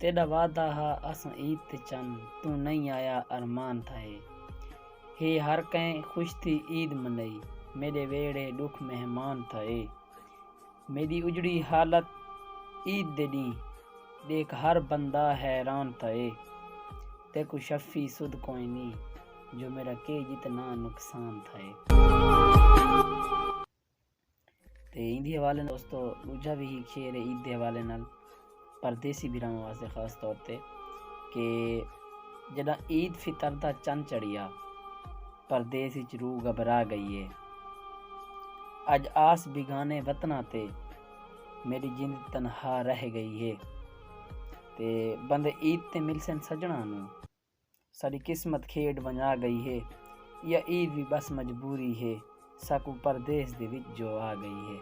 तेरा वादा हा असां ईद ते चन, तू नहीं आया अरमान थाए। हे हर कंहिं खुश थी ईद मनई, मेरे वेड़े दुख मेहमान थाए। मेरी उजड़ी हालत ईद दे ॾींहुं, देख हर बंदा हैरान थाए। तेको शफ़ी सुध कोई नी, जो मेरा के जितना नुकसान थाए। ते ईद हवाले दोस्तों दूजा भी ही शेर है ईद के हवाले नाल परदेसी भरावां वास्ते खास तौर ते कि जदा ईद फितर दा चंद चढ़िया, परदेस विच रूह घबरा गई है। अज आस बिगाने वतना ते मेरी जिंद तनहा रह गई है। ते बंदे ईद ते मिलसन सजना नू, सारी किस्मत खेड बना गई है। या ईद भी बस मजबूरी है, साकू परदेस दे विच जो आ गई है।